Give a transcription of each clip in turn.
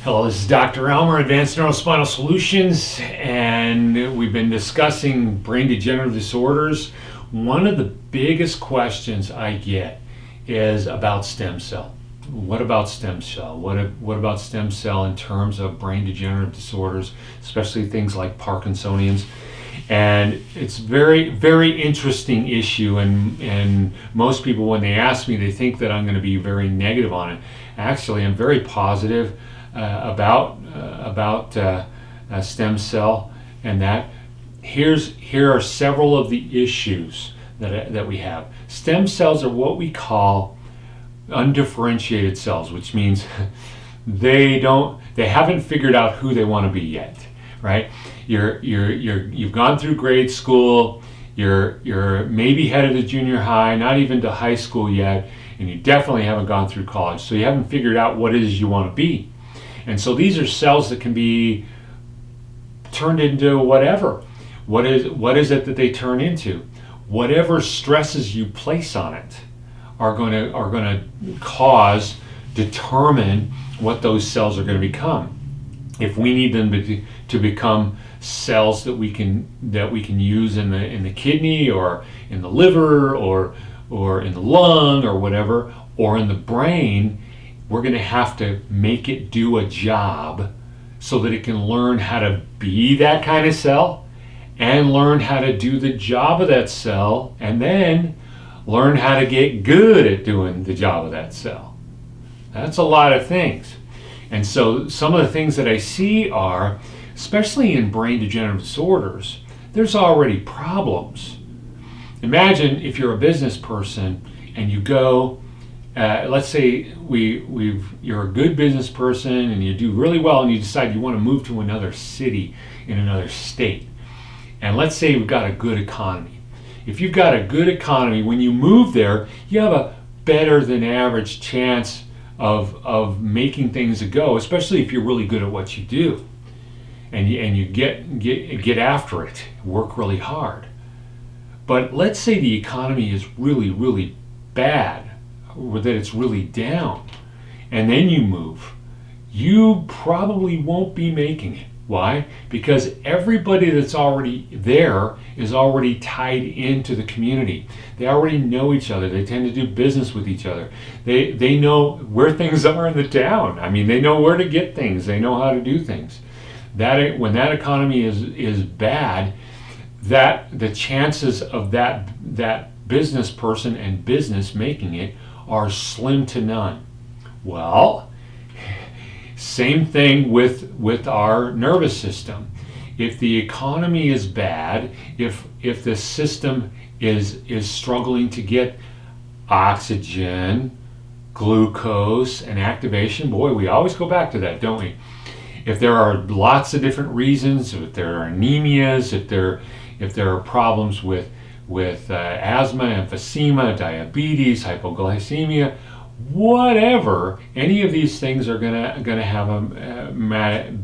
Hello, this is Dr. Elmer, Advanced Neurospinal Solutions, and we've been discussing brain degenerative disorders. One of the biggest questions I get is about stem cell. What about stem cell? What about stem cell in terms of brain degenerative disorders, especially things like Parkinsonians? And it's very, very interesting issue, and most people, when they ask me, they think that I'm going to be very negative on it. Actually, I'm very positive about stem cell, and that here are several of the issues that we have. Stem cells are what we call undifferentiated cells, which means they haven't figured out who they want to be yet, right? You've gone through grade school, you're maybe headed to junior high, not even to high school yet, and you definitely haven't gone through college, so you haven't figured out what it is you want to be. And so these are cells that can be turned into whatever. What is it that they turn into? Whatever stresses you place on it are going to determine what those cells are going to become. If we need them to become cells that we can use in the kidney or in the liver or in the lung or whatever, or in the brain, we're going to have to make it do a job so that it can learn how to be that kind of cell and learn how to do the job of that cell and then learn how to get good at doing the job of that cell. That's a lot of things. And so some of the things that I see are, especially in brain degenerative disorders, there's already problems. Imagine if you're a business person and you go, let's say you're a good business person and you do really well and you decide you want to move to another city in another state. And let's say we've got a good economy. If you've got a good economy, when you move there, you have a better than average chance of making things go, especially if you're really good at what you do. And you get after it, work really hard. But let's say the economy is really, really bad, or that it's really down, and then you move, you probably won't be making it. Why? Because everybody that's already there is already tied into the community. They already know each other. They tend to do business with each other. They know where things are in the town. I mean, they know where to get things. They know how to do things. When that economy is bad, that the chances of that business person and business making it are slim to none. Well, same thing with our nervous system. If the economy is bad, if the system is struggling to get oxygen, glucose, and activation, boy, we always go back to that, don't we? If there are lots of different reasons, if there are anemias, if there are problems with asthma, emphysema, diabetes, hypoglycemia, whatever, any of these things are gonna have a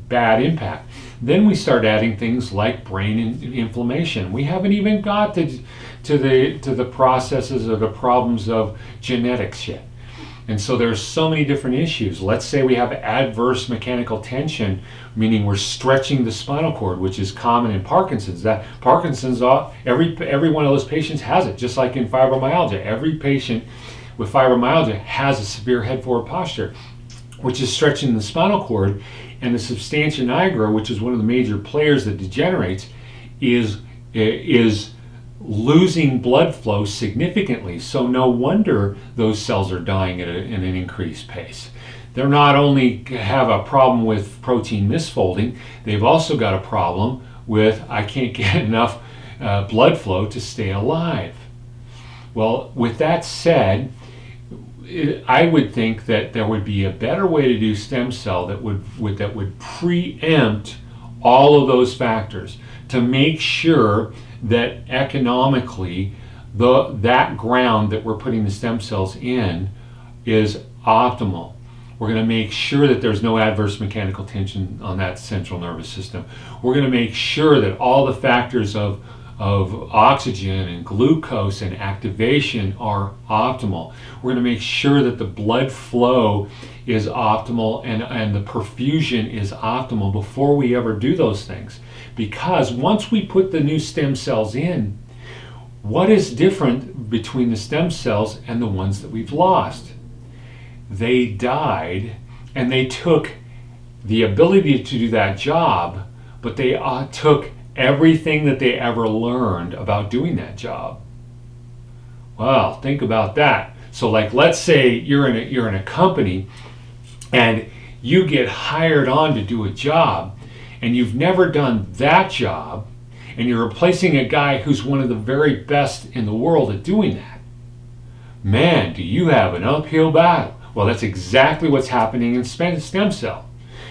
bad impact. Then we start adding things like brain inflammation. We haven't even got to the processes or the problems of genetics yet. And so there's so many different issues. Let's say we have adverse mechanical tension, meaning we're stretching the spinal cord, which is common in Parkinson's. Every one of those patients has it, just like in fibromyalgia. Every patient with fibromyalgia has a severe head forward posture, which is stretching the spinal cord, and the substantia nigra, which is one of the major players that degenerates, is losing blood flow significantly. So no wonder those cells are dying at an increased pace. They're not only have a problem with protein misfolding, they've also got a problem with I can't get enough blood flow to stay alive. Well, with that said, I would think that there would be a better way to do stem cell that would preempt all of those factors to make sure that economically that ground that we're putting the stem cells in is optimal. We're going to make sure that there's no adverse mechanical tension on that central nervous system. We're going to make sure that all the factors of of oxygen and glucose and activation are optimal. We're going to make sure that the blood flow is optimal and the perfusion is optimal before we ever do those things. Because once we put the new stem cells in, what is different between the stem cells and the ones that we've lost? They died and they took the ability to do that job, but they took everything that they ever learned about doing that job. Well, think about that. So like, let's say you're in a company and you get hired on to do a job and you've never done that job, and you're replacing a guy who's one of the very best in the world at doing that. Man, do you have an uphill battle. Well, that's exactly what's happening in stem cell.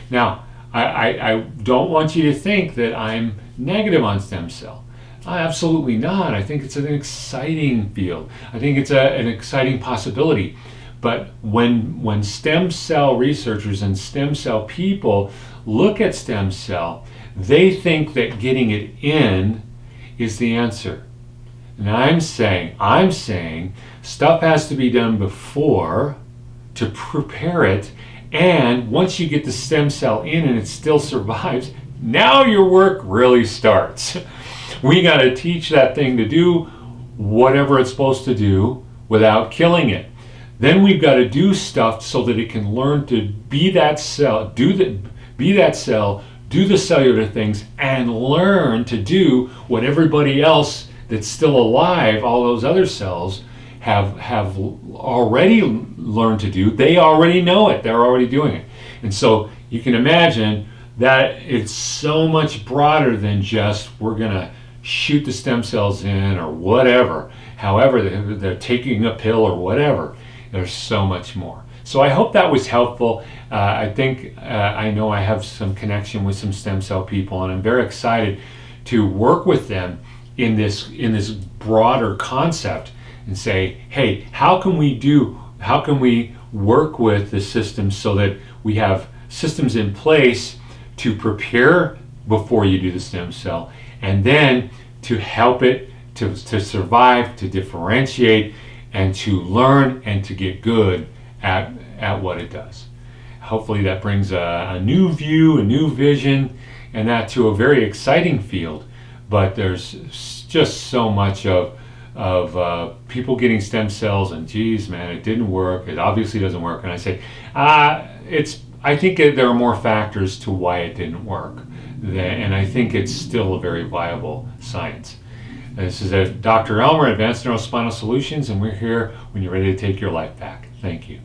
Now, I don't want you to think that I'm negative on stem cell. Absolutely not. I think it's an exciting field. I think it's an exciting possibility. But when stem cell researchers and stem cell people look at stem cell, they think that getting it in is the answer. And I'm saying stuff has to be done before to prepare it. And once you get the stem cell in and it still survives, now your work really starts. We got to teach that thing to do whatever it's supposed to do without killing it. Then we've got to do stuff so that it can learn to be that cell, do the cellular things, and learn to do what everybody else that's still alive, all those other cells, have already learned to do. They already know it. They're already doing it. And so you can imagine that it's so much broader than just we're going to shoot the stem cells in or whatever. However, they're taking a pill or whatever. There's so much more. So I hope that was helpful. I think I know I have some connection with some stem cell people, and I'm very excited to work with them in this broader concept and say, hey, how can we work with the system so that we have systems in place to prepare before you do the stem cell, and then to help it to survive, to differentiate, and to learn and to get good at what it does. Hopefully that brings a new view, a new vision, and that to a very exciting field. But there's just so much of people getting stem cells and geez, man, it didn't work. It obviously doesn't work. And I say, I think there are more factors to why it didn't work. And I think it's still a very viable science. This is Dr. Elmer, Advanced Neurospinal Solutions, and we're here when you're ready to take your life back. Thank you.